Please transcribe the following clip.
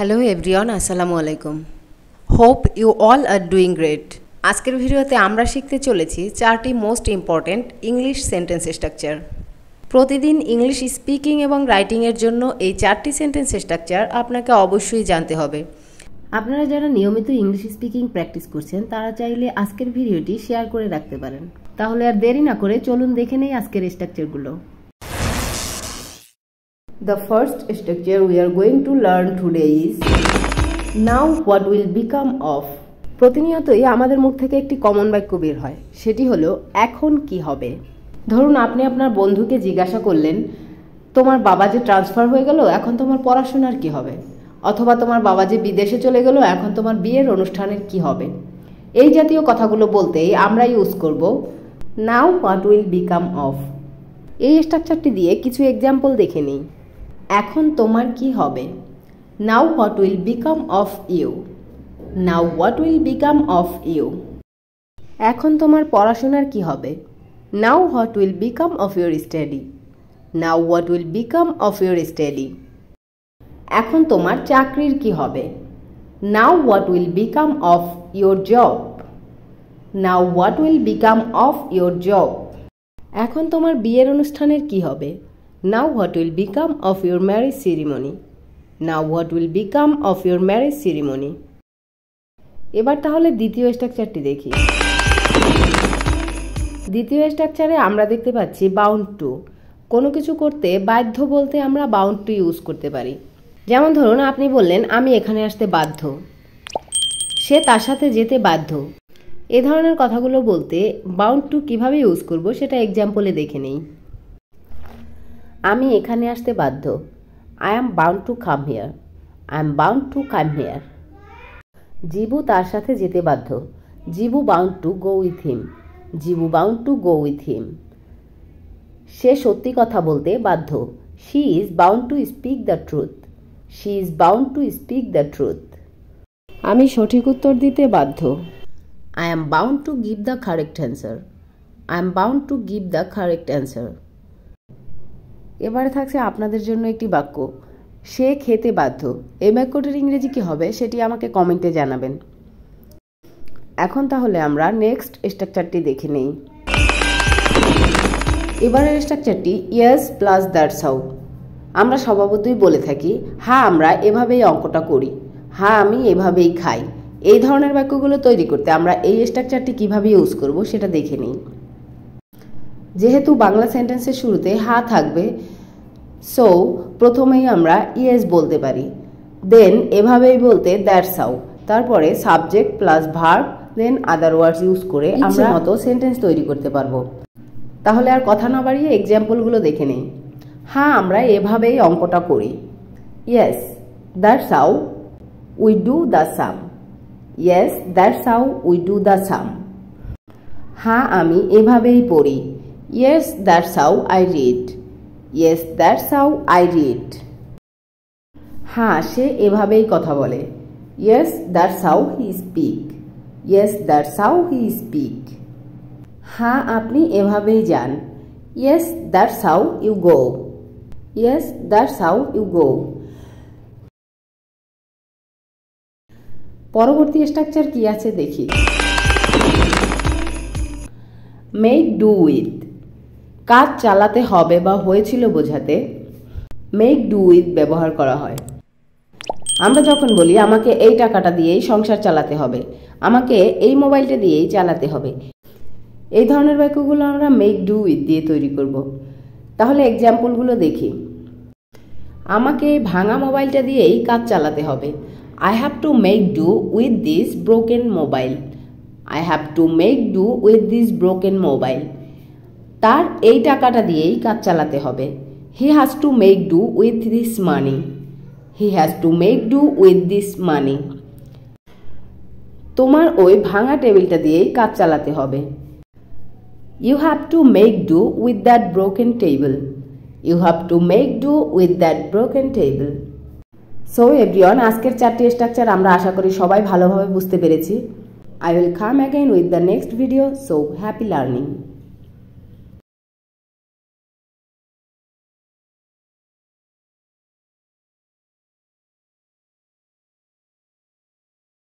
Hello everyone, আসসালামু আলাইকুম। Hope you all are doing great. আজকের ভিডিওতে আমরা শিখতে চলেছি 4টি most important English sentence structure. প্রতিদিন ইংলিশ স্পিকিং এবং রাইটিংয়ের জন্য এই 4টি সেন্টেন্স স্ট্রাকচার আপনাকে অবশ্যই জানতে হবে। আপনারা যারা নিয়মিত ইংলিশ স্পিকিং প্র্যাকটিস করছেন তারা চাইলে আজকের ভিডিওটি শেয়ার করে রাখতে পারেন। তাহলে আর দেরি না করে চলুন দেখে নেই আজকের স্ট্রাকচারগুলো। The first structure we are going to learn today is now what will become of. প্রতিনিয়তই আমাদের মুখ থেকে একটি কমন বাক্য বের হয়, সেটি হলো এখন কি হবে। ধরুন আপনি আপনার বন্ধুকে জিজ্ঞাসা করলেন, তোমার বাবা যে ট্রান্সফার হয়ে গেল, এখন তোমার পড়াশোনার কি হবে? অথবা তোমার বাবা যে বিদেশে চলে গেল, এখন তোমার বিয়ের অনুষ্ঠানের কি হবে? এই জাতীয় কথাগুলো বলতেই আমরা ইউজ করব now what will become of। এই স্ট্রাকচারটি দিয়ে কিছু এক্সাম্পল দেখে নিই। এখন তোমার কি হবে? Now what will become of you? Now what will become of you? এখন তোমার পড়াশোনার কি হবে? Now what will become of your study? Now what will become of your study? এখন তোমার চাকরির কি হবে? Now what will become of your job? Now what will become of your job? এখন তোমার বিয়ের অনুষ্ঠানের কি হবে? Now what will become of your marriage ceremony? Now what will become of your marriage ceremony? এবার তাহলে দ্বিতীয় স্ট্রাকচারটি দেখি। দ্বিতীয় স্ট্রাকচারে আমরা দেখতে পাচ্ছি বাউন্ড টু। কোনো কিছু করতে বাধ্য বলতে আমরা বাউন্ড টু ইউজ করতে পারি। যেমন ধরুন আপনি বললেন আমি এখানে আসতে বাধ্য, সে তার সাথে যেতে বাধ্য। এ ধরনের কথাগুলো বলতে বাউন্ড টু কিভাবে ইউজ করব সেটা এক্সাম্পলে দেখে নেই। আমি এখানে আসতে বাধ্য, I am bound to come here. I am bound to come here. জিবু তার সাথে যেতে বাধ্য, জিবু bound to go with him. জিবু bound to go with him. সে সত্যি কথা বলতে বাধ্য, she is bound to speak the truth. She is bound to speak the truth. আমি সঠিক উত্তর দিতে বাধ্য, I am bound to give the correct answer. I am bound to give the correct answer. এবারে থাকছে আপনাদের জন্য একটি বাক্য, সে খেতে বাধ্য। এই বাক্যটির ইংরেজি কি হবে সেটি আমাকে কমেন্টে জানাবেন। এখন তাহলে আমরা নেক্সট স্ট্রাকচারটি দেখে নেই। এবারের স্ট্রাকচারটি ইয়েস প্লাস দ্যাটস হাউ। আমরা স্বভাবতই বলে থাকি, হ্যাঁ আমরা এভাবেই অঙ্কটা করি, হ্যাঁ আমি এভাবেই খাই। এই ধরনের বাক্যগুলো তৈরি করতে আমরা এই স্ট্রাকচারটি কিভাবে ইউজ করব সেটা দেখে নিই। যেহেতু বাংলা সেন্টেন্সের শুরুতে হা থাকবে, সো প্রথমেই আমরা ইয়েস বলতে পারি। দেন এভাবেই বলতে দ্যাটস হাউ, তারপরে সাবজেক্ট প্লাস ভার্ব দেন আদার ওয়ার্ডস ইউজ করে আমরা মতো সেন্টেন্স তৈরি করতে পারবো। তাহলে আর কথা না বাড়িয়ে এক্সাম্পলগুলো দেখে নেই। হ্যাঁ আমরা এভাবেই অঙ্কটা করি, yes that's how we do the sum. Yes that's how we do the sum. হ্যাঁ আমি এভাবেই পড়ি, yes that's how I read. Yes that's how I read. হ্যাঁ সে এভাবেই কথা বলে, yes that's how he speak. Yes that's how he speak. হ্যাঁ আপনি এভাবেই যান, yes that's how you go. Yes that's how you go. পরবর্তী স্ট্রাকচার কি আছে দেখি। Make do with. কাজ চালাতে হবে বা হয়েছিল বোঝাতে মেক ডু উইথ ব্যবহার করা হয়। আমরা যখন বলি আমাকে এই টাকাটা দিয়েই সংসার চালাতে হবে, আমাকে এই মোবাইলটা দিয়েই চালাতে হবে, এই ধরনের বাক্যগুলো আমরা মেক ডু উইথ দিয়ে তৈরি করব। তাহলে এক্সাম্পলগুলো দেখি। আমাকে ভাঙা মোবাইলটা দিয়েই কাজ চালাতে হবে, I have to make do with this broken mobile. I have to make do with this broken mobile. তার এই টাকাটা দিয়েই কাজ চালাতে হবে, he has to make do with this money. He has to make do with this money. তোমার ওই ভাঙা টেবিলটা দিয়েই কাজ চালাতে হবে, you have to make do with that broken table. You have to make do with that broken table. So everyone, আজকের 4টি স্ট্রাকচার আমরা আশা করি সবাই ভালোভাবে বুঝতে পেরেছি। I will come again with the next video, so happy learning.